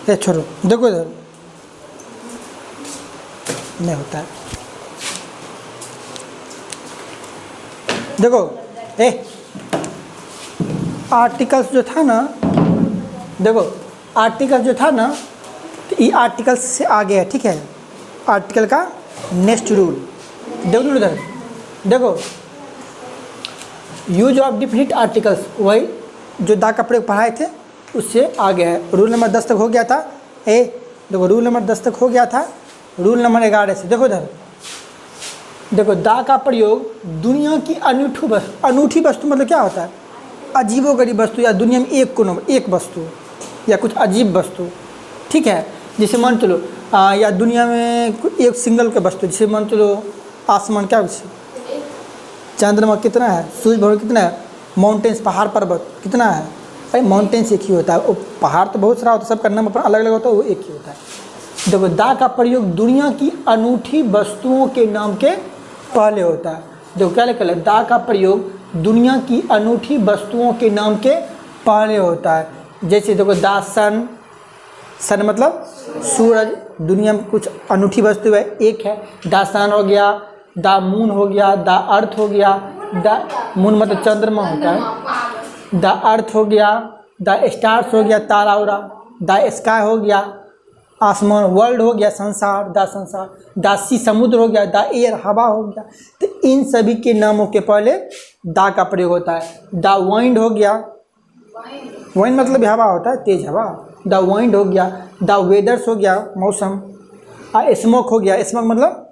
ये छोड़ो, देखो इधर नहीं होता है। देखो आर्टिकल्स जो था ना, देखो आर्टिकल जो था ना, तो ये आर्टिकल से आगे है, ठीक है। आर्टिकल का नेक्स्ट रूल देखो इधर, देखो यूज ऑफ डिफिनिट आर्टिकल्स, वही जो दा का प्रयोग पढ़ाए थे उससे आगे है। रूल नंबर 10 तक हो गया था। देखो रूल नंबर 10 तक हो गया था। रूल नंबर 11 से देखो इधर, देखो दा का प्रयोग दुनिया की अनूठी वस्तु मतलब क्या होता है? अजीबोगरीब वस्तु या दुनिया में एक वस्तु या कुछ अजीब वस्तु, ठीक है। जैसे मान चलो या दुनिया में एक सिंगल का वस्तु, जैसे मान चलो आसमान क्या चंद्रमा कितना है, सूर्य भगवान कितना है, माउंटेन्स पहाड़ पर्वत कितना है। अरे माउंटेन्स एक ही होता है, वो पहाड़ तो बहुत सारा होता है, सबका नाम अपना अलग अलग होता है, वो एक ही होता है। देखो दा का प्रयोग दुनिया की अनूठी वस्तुओं के नाम के पहले होता है। देखो क्या लिखा है, दा का प्रयोग दुनिया की अनूठी वस्तुओं के नाम के पहले होता है। जैसे देखो दा सन मतलब सूरज, दुनिया में कुछ अनूठी वस्तु है एक है। दा सन हो गया, दा मून हो गया, दा अर्थ हो गया। दा मून मतलब चंद्रमा होता है। दा अर्थ हो गया, दा स्टार्स हो गया, तारा उरा। दा स्काई हो गया, आसमान। वर्ल्ड हो गया, संसार, दा संसार। दा सी समुद्र हो गया, दा एयर हवा हो गया। तो इन सभी के नामों के पहले दा का प्रयोग होता है। दा वाइंड हो गया, वाइंड मतलब हवा होता है, तेज हवा। दा वाइंड हो गया। दा वेदर्स हो गया, मौसम। स्मोक हो गया, स्मोक मतलब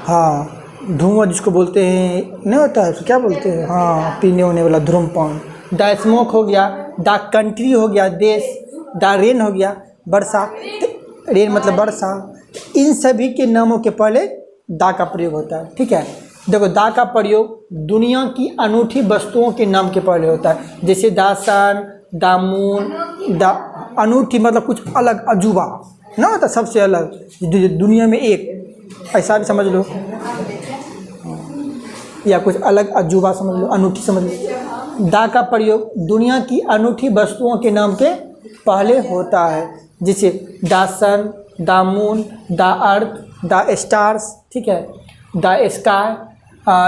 हाँ धुआं जिसको बोलते हैं, नहीं होता है क्या बोलते हैं, हाँ पीने होने वाला धूम्रपान। दा स्मोक हो गया। दा कंट्री हो गया, देश। दा रेन हो गया, वर्षा। रेन मतलब वर्षा। इन सभी के नामों के पहले दा का प्रयोग होता है, ठीक है। देखो दा का प्रयोग दुनिया की अनूठी वस्तुओं के नाम के पहले होता है। जैसे दा सन, दा मून। दा अनूठी मतलब कुछ अलग अजूबा ना होता, सबसे अलग दुनिया में एक, ऐसा भी समझ लो, या कुछ अलग अजूबा समझ लो, अनूठी समझ लो। दा का प्रयोग दुनिया की अनूठी वस्तुओं के नाम के पहले होता है। जैसे दा सन, दा मून, दा अर्थ, दा स्टार्स, ठीक है। दा स्काई,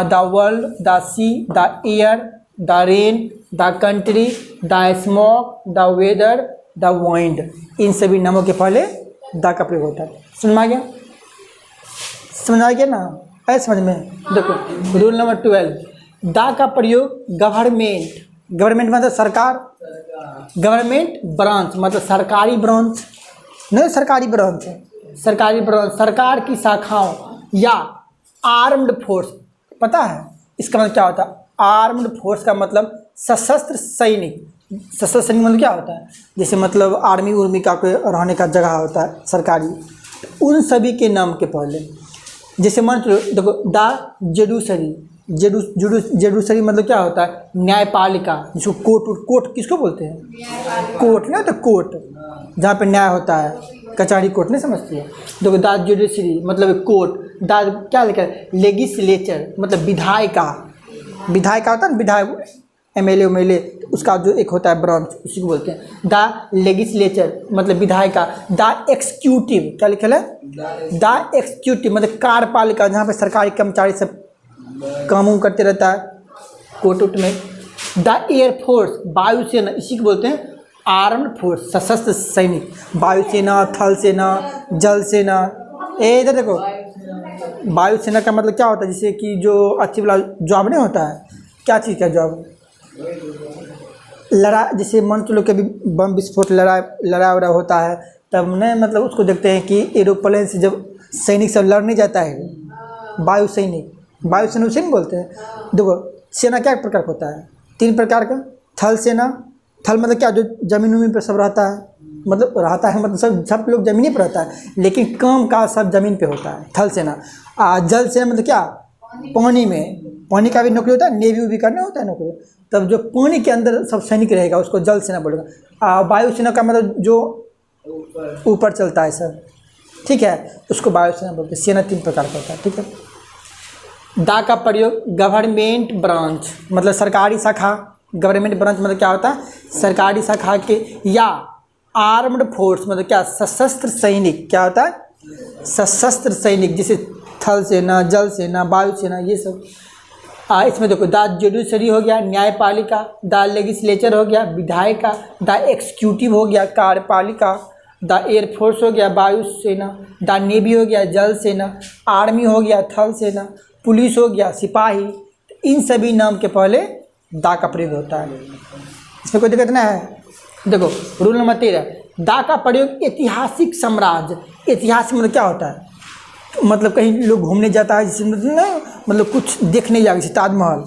दा वर्ल्ड, दा सी, दा एयर, दा रेन, दा कंट्री, दा स्मोक, दा वेदर, दा वाइंड। इन सभी नामों के पहले दा का प्रयोग होता है। समझ में आ गया? समझ आ गया ना? है समझ में? देखो रूल नंबर 12, दा का प्रयोग गवर्नमेंट मतलब सरकार, गवर्नमेंट ब्रांच मतलब सरकारी ब्रांच, नहीं सरकारी ब्रांच, सरकार की शाखाओं या आर्म्ड फोर्स। पता है इसका मतलब क्या होता है? आर्म्ड फोर्स का मतलब सशस्त्र सैनिक। सशस्त्र सैनिक मतलब क्या होता है? जैसे मतलब आर्मी उर्मी का कोई रहने का जगह होता है सरकारी, उन सभी के नाम के पहले। जैसे मान लो देखो दा जुडिशरी मतलब क्या होता है? न्यायपालिका। जिसको कोर्ट किसको बोलते हैं? कोर्ट नहीं होता, कोर्ट जहाँ पे न्याय होता है, कचहरी कोर्ट नहीं समझती है। देखो दा जुडिशरी मतलब कोर्ट। दा क्या लिखा है? लेगिस्लेचर मतलब विधायिका होता है ना, विधायक एमएलए उसका जो एक होता है ब्रांच, उसी को बोलते हैं। दा लेगिस्लेचर मतलब विधायिका। दा एक्सिक्यूटिव क्या लिखा है? दा एक्सिक्यूटिव मतलब कार्यपालिका, जहाँ पे सरकारी कर्मचारी सब काम करते रहता है कोर्ट उट में। दा एयरफोर्स वायुसेना, इसी को बोलते हैं आर्म्ड फोर्स, सशस्त्र सैनिक। वायुसेना, थल सेना, जल सेना। इधर देखो वायुसेना का मतलब क्या होता है? जैसे कि जो अच्छी वाला जॉब नहीं होता है, क्या चीज़ का जॉब, लड़ाई। जैसे मान चलो कभी बम विस्फोट लड़ाई वड़ा होता है, तब नहीं मतलब उसको देखते हैं कि एरोप्लेन से जब सैनिक सब लड़ने जाता है, वायुसेना उसे नहीं बोलते हैं। देखो सेना क्या प्रकार का होता है? 3 प्रकार का। थल सेना, थल मतलब क्या, जो जमीन उमीन पर सब रहता है, मतलब सब लोग ज़मीन पर रहता है, लेकिन काम का सब ज़मीन पे होता है, थल सेना। जल सेना मतलब क्या, पानी का भी नौकरी होता है, नेवी भी करना होता है नौकरी, तब जो पानी के अंदर सब सैनिक रहेगा उसको जल सेना बोलेगा। वायुसेना का मतलब जो ऊपर चलता है सब, ठीक है, उसको वायुसेना बोलते हैं। सेना 3 प्रकार का होता है, ठीक है। दा का प्रयोग गवर्नमेंट ब्रांच मतलब सरकारी शाखा। गवर्नमेंट ब्रांच मतलब क्या होता है? सरकारी शाखा के या आर्म्ड फोर्स मतलब क्या, सशस्त्र सैनिक। क्या होता है? सशस्त्र सैनिक, जैसे थल सेना, जल सेना, वायु सेना, ये सब। इसमें देखो द जुडिशरी हो गया, न्यायपालिका। द लेजिस्लेचर हो गया, विधायिका। द एक्सिक्यूटिव हो गया, कार्यपालिका। द एयरफोर्स हो गया, वायु सेना। द नेवी हो गया, जल सेना। आर्मी हो गया, थल सेना। पुलिस हो गया, सिपाही। इन सभी नाम के पहले दा का प्रयोग होता है। इसमें कोई दिक्कत नहीं है। देखो रूल नंबर 13, दा का प्रयोग ऐतिहासिक साम्राज्य। ऐतिहासिक मतलब क्या होता है? मतलब कहीं लोग घूमने जाता है, जिससे मतलब कुछ देखने जाएगा, जैसे ताजमहल,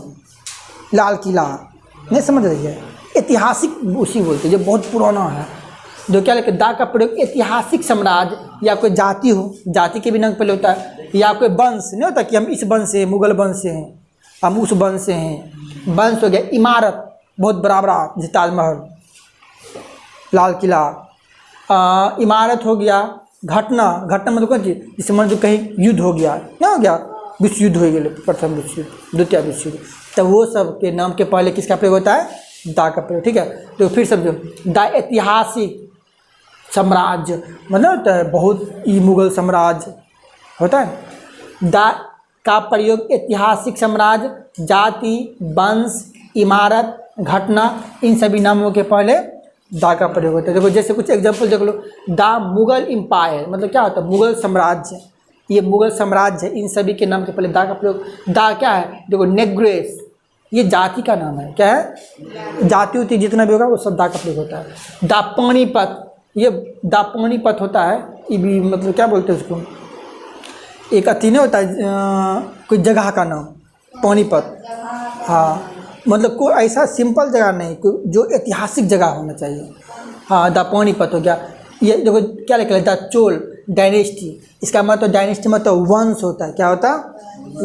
लाल किला, नहीं समझ रही है? ऐतिहासिक उसी बोलते हैं जो बहुत पुराना है। जो क्या लिखे, दा का प्रयोग ऐतिहासिक साम्राज्य या कोई जाति हो, जाति के बिना पहले होता है, या कोई वंश नहीं होता कि हम इस वंश से, मुगल वंश से हैं, हम उस वंश से हैं। वंश हो गया, इमारत बहुत बड़ा बड़ा, जैसे ताजमहल, लाल किला। इमारत हो गया, घटना। घटना मतलब कौन चीज़? जिससे मान लो कहीं युद्ध हो गया, क्या हो गया? विश्व युद्ध हो गया, प्रथम विश्व युद्ध, द्वितीय विश्व युद्ध, तो वो सब के नाम के पहले किसका प्रयोग होता है? दा का प्रयोग। ठीक है, तो फिर समझो, द ऐतिहासिक साम्राज्य मतलब होता है बहुत ही मुगल साम्राज्य होता है। दा का प्रयोग ऐतिहासिक साम्राज्य, जाति, वंश, इमारत, घटना, इन सभी नामों के पहले दा का प्रयोग होता है। देखो जैसे कुछ एग्जांपल देख लो, द मुगल एम्पायर मतलब क्या होता है? मुगल साम्राज्य, ये मुगल साम्राज्य है, इन सभी के नाम के पहले दा का प्रयोग। दा क्या है? देखो नेग्रेस, ये जाति का नाम है। क्या है? जाति होती जितना भी होगा वो सब दा का प्रयोग होता है। दा पानीपत, ये दा पानीपत होता है, ये भी मतलब क्या बोलते हैं उसको, एक अति नहीं होता है कोई जगह का नाम, पानीपत। हाँ, मतलब कोई ऐसा सिंपल जगह नहीं, कोई जो ऐतिहासिक जगह होना चाहिए। हाँ, द पानीपत हो गया। ये देखो क्या लिखा है, द चोल डायनेस्टी। इसका मतलब डायनेस्टी मतलब वंश होता है। क्या होता है?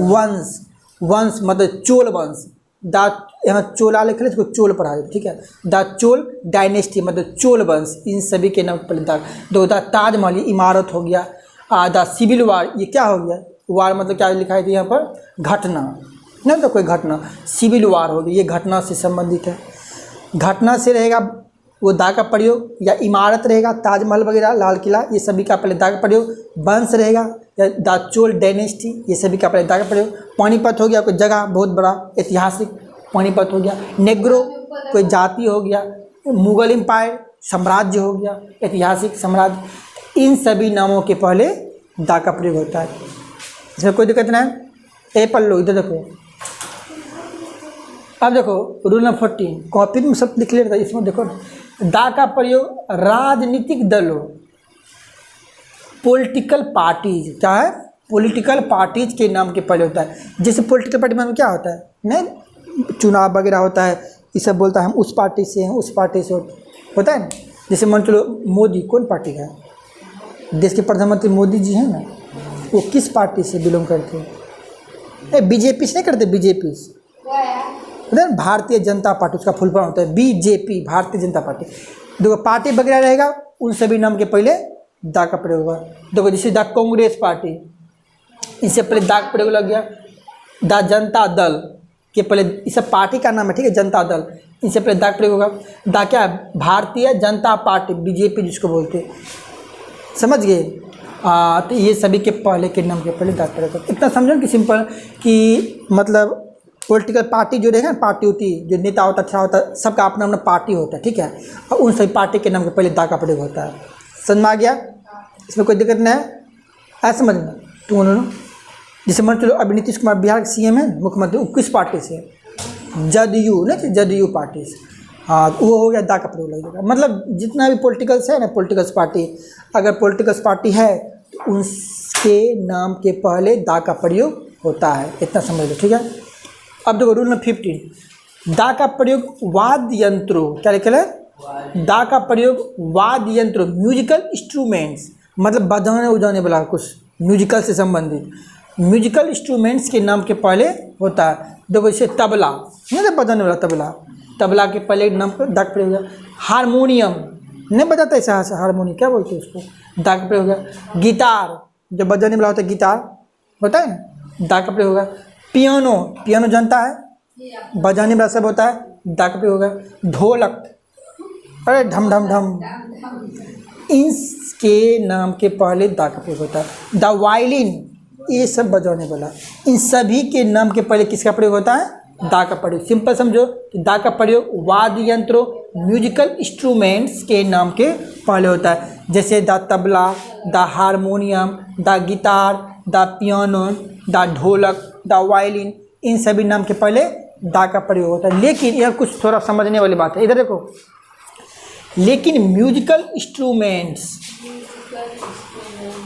वंश। वंश मतलब चोल वंश। द यहाँ चोला लिखा है, इसको चोल पढ़ा है। ठीक है, द चोल डायनेस्टी मतलब चोल वंश, इन सभी के नाम पर दो। द ताजमहल, इमारत हो गया। द सिविल वार, ये क्या हो गया? वार मतलब क्या लिखा है यहाँ पर? घटना, नहीं तो कोई घटना। सिविल वार हो गई, ये घटना से संबंधित है। घटना से रहेगा वो दा का प्रयोग, या इमारत रहेगा, ताजमहल वगैरह, लाल किला, ये सभी का पहले दा का प्रयोग। वंश रहेगा, या द चोल डायनेस्टी, ये सभी का पहले दा का प्रयोग। पानीपत हो गया कोई जगह बहुत बड़ा ऐतिहासिक, पानीपत हो गया। नेग्रो कोई जाति हो गया। मुगल एम्पायर साम्राज्य हो गया, ऐतिहासिक साम्राज्य। इन सभी नामों के पहले दा का प्रयोग होता है। इसमें कोई दिक्कत नहीं है। ए पल्लो इधर देखो। अब देखो रूल नंबर 14, कॉपी में सब लिख लेता है, इसमें देखो दा का प्रयोग राजनीतिक दलों, पॉलिटिकल पार्टीज, क्या है? पॉलिटिकल पार्टीज के नाम के पहले होता है। जैसे पॉलिटिकल पार्टी में क्या होता है? नहीं, चुनाव वगैरह होता है, ये सब बोलता है हम उस पार्टी से हैं, उस पार्टी से होता है ना। जैसे मान चलो मोदी कौन पार्टी का है? देश के प्रधानमंत्री मोदी जी हैं ना, वो किस पार्टी से बिलोंग करते हैं? बीजेपी से नहीं करते, बीजेपी से, भारतीय जनता पार्टी, उसका फुल फॉर्म होता है बीजेपी, भारतीय जनता पार्टी। देखो पार्टी वगैरह रहेगा, उन सभी नाम के पहले दा का प्रयोग होगा। देखो जैसे द कांग्रेस पार्टी, इससे पहले दा का प्रयोग लग गया। द जनता दल के पहले, इस सब पार्टी का नाम है, ठीक है, जनता दल, इनसे पहले दा का प्रयोग होगा। दा क्या है? भारतीय जनता पार्टी, बीजेपी जिसको बोलते हैं, समझ गए? तो ये सभी के पहले के नाम के पहले दा का प्रयोग होगा। इतना समझो कि सिंपल, कि मतलब पॉलिटिकल पार्टी जो रहेगा ना, पार्टी होती है, जो नेता होता है, अच्छा होता है, सबका अपना अपना पार्टी होता है, ठीक है, और उन सभी पार्टी के नाम के पहले दा का प्रयोग होता है। समझ में आ गया? इसमें कोई दिक्कत नहीं है, ऐसा समझना। तो उन्होंने जैसे मान चलो अभी नीतीश कुमार बिहार के सीएम है, मुख्यमंत्री, वो किस पार्टी से? जदयू, नहीं जदयू पार्टी से। हाँ, वो हो गया, दा का प्रयोग लगेगा। मतलब जितना भी पॉलिटिकल्स है ना, पॉलिटिकल्स पार्टी, अगर पॉलिटिकल्स पार्टी है तो उसके नाम के पहले दा का प्रयोग होता है। इतना समझ लो, ठीक है। अब देखो रूल नंबर 15, दा का प्रयोग वाद्य यंत्रों, क्या लिखा है? दा का प्रयोग वाद्य यंत्रों, म्यूजिकल इंस्ट्रूमेंट्स, मतलब बजाने उजाने वाला कुछ म्यूजिकल से संबंधित, म्यूजिकल इंस्ट्रूमेंट्स के नाम के पहले होता है। देखो जैसे तबला, नहीं बजाने वाला तबला, तबला के पहले नाम पर दा का प्रयोग होगा। हारमोनियम, नहीं बजाता ऐसा हारमोनियम, क्या बोलते हैं उसको? दा का प्रयोग होगा। गिटार, जो बजाने वाला होता है, गिटार होता है ना, दा का प्रयोग होगा। पियानो, पियानो जानता है, बजाने वाला सब होता है, दा का प्रयोग होगा। ढोलक, अरे ढम ढम ढम, इसके नाम के पहले दा का प्रयोग होता है। द वायलिन, ये सब बजाने वाला, इन सभी के नाम के पहले किसका प्रयोग होता है? दा का प्रयोग। सिंपल समझो कि दा का प्रयोग वाद्य यंत्रों, म्यूजिकल इंस्ट्रूमेंट्स के नाम के पहले होता है, जैसे the tabla, the harmonium, the guitar, the piano, the ढोलक, द वायलिन, इन सभी नाम के पहले दा का प्रयोग होता है। लेकिन यह कुछ थोड़ा समझने वाली बात है, इधर देखो, लेकिन म्यूजिकल इंस्ट्रूमेंट्स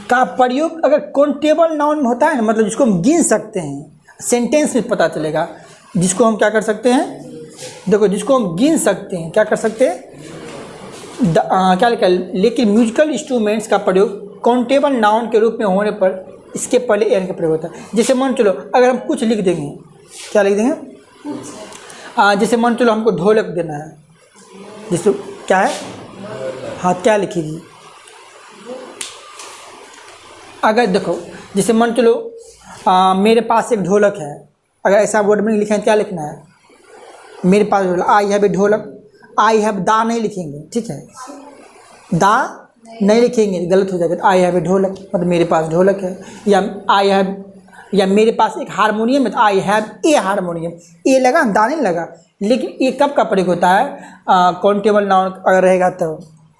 का प्रयोग अगर काउंटेबल नाउन में होता है ना, मतलब जिसको हम गिन सकते हैं, सेंटेंस में पता चलेगा, जिसको हम क्या कर सकते हैं, देखो जिसको हम गिन सकते हैं, क्या कर सकते हैं, क्या लिखा है, लेकिन म्यूजिकल इंस्ट्रूमेंट्स का प्रयोग काउंटेबल नाउन के रूप में होने पर इसके पहले एन का प्रयोग होता है। जैसे मान चलो अगर हम कुछ लिख देंगे, क्या लिख देंगे, जैसे मान चलो हमको ढोलक देना है, जैसे क्या है, हाँ क्या लिखेगी, अगर देखो जैसे मान चलो मेरे पास एक ढोलक है, अगर ऐसा वर्ड में लिखें क्या लिखना है, मेरे पास ढोलक, आई हैव ए ढोलक, आई हैव दा नहीं लिखेंगे, ठीक है, दा नहीं लिखेंगे, गलत हो जाएगा। आई हैव ए ढोलक मतलब मेरे पास ढोलक है, या आई हैव, या मेरे पास एक हारमोनियम है तो आई हैव ए हारमोनियम, ए लगा दा नहीं लगा। लेकिन ये कब का प्रयोग होता है, काउंटेबल नाउन अगर रहेगा तो।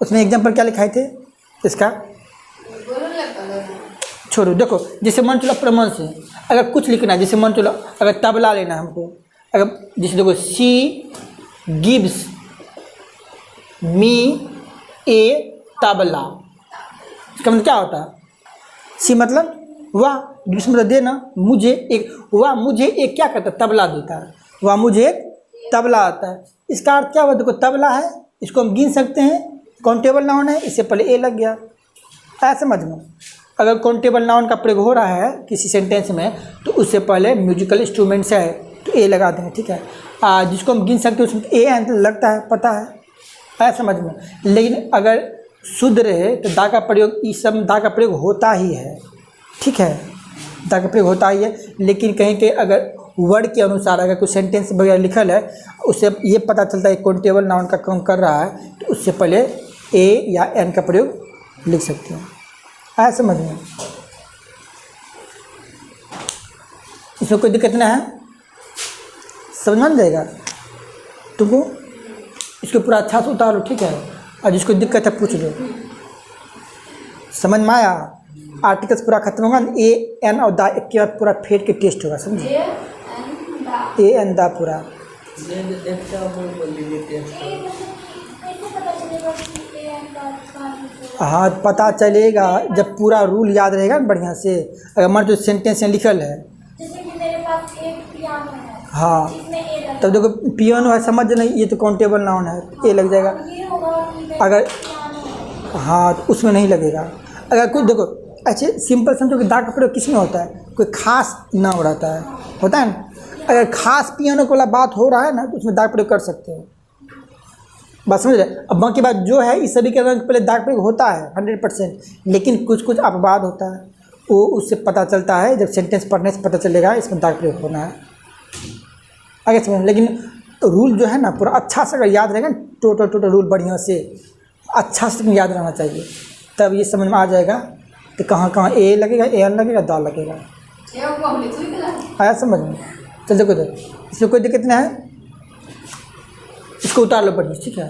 उसमें एग्जाम्पल क्या लिखाए थे इसका, छोड़ो, देखो जैसे मान चलो प्रमाण से अगर कुछ लिखना है, जैसे मान चलो अगर तबला लेना है हमको, अगर जैसे देखो शी गिव्स मी ए तबला, इसका मतलब क्या होता है, सी मतलब वह, गिव्स मतलब देना, मुझे एक, वह मुझे एक क्या करता है, तबला देता है, वह मुझे एक तबला आता है। इसका अर्थ क्या हुआ, देखो तबला है, इसको हम गिन सकते हैं, काउंटेबल नाउन है, इससे पहले ए लग गया, ऐसा समझना। अगर काउंटेबल नाउन का प्रयोग हो रहा है किसी सेंटेंस में तो उससे पहले म्यूजिकल इंस्ट्रूमेंट्स है तो ए लगा देंगे, ठीक है। जिसको हम गिन सकते हैं उसमें ए लगता है, पता है, ऐसा समझना। लेकिन अगर शुद्ध रहे तो दा का प्रयोग, इस सब दा का प्रयोग होता ही है, ठीक है, दा का प्रयोग होता ही है। लेकिन कहीं के अगर वर्ड के अनुसार अगर कुछ सेंटेंस वगैरह लिखल है, उससे ये पता चलता है काउंटेबल नाउन का काम कर रहा है, तो उससे पहले ए या एन का प्रयोग लिख सकते हैं, ऐसा समझ में। इसमें कोई दिक्कत ना है, समझ में जाएगा तुमको, इसको पूरा अच्छा से उतारो, ठीक है, और जिसको दिक्कत है पूछ लो, समझ में आया। आर्टिकल्स पूरा खत्म होगा, ए एन और दा एक के बाद पूरा फेट के टेस्ट होगा, समझे, ए एन दा पूरा। हाँ पता चलेगा जब पूरा रूल याद रहेगा ना बढ़िया से। अगर मान जो सेंटेंस में लिखल है, जैसे कि मेरे पास एक पियानो है, हाँ इसमें ए लगा, तब देखो पियानो है, समझ नहीं, ये तो काउंटेबल नाउन है, ए लग जाएगा। ये होगा कि मेरे अगर पियानो है, हाँ तो उसमें नहीं लगेगा। अगर कुछ देखो अच्छे सिंपल समझो कि दा का प्रयोग किस में होता है, कोई खास नाम रहता है, होता है ना। अगर खास पियानो वाला बात हो रहा है ना तो उसमें दा का प्रयोग कर सकते हो, बात समझ रहे। अब बाकी बात जो है इस सभी के रंग पहले दाग प्रयोग होता है 100%, लेकिन कुछ कुछ अपवाद होता है, वो उससे पता चलता है जब सेंटेंस पढ़ने से पता चलेगा इसमें दाग प्रयोग होना है, आगे समझ। लेकिन रूल जो है ना पूरा अच्छा से अगर याद रहेगा, टोटल रूल बढ़िया से अच्छा से याद रहना चाहिए, तब ये समझ में आ जाएगा कि कहाँ कहाँ ए लगेगा, ए एन लगेगा, दा लगेगा, आया समझ में। चल देखो तो इसमें कोई दिक्कत नहीं है, इसको उतार लो बढ़िया, ठीक है।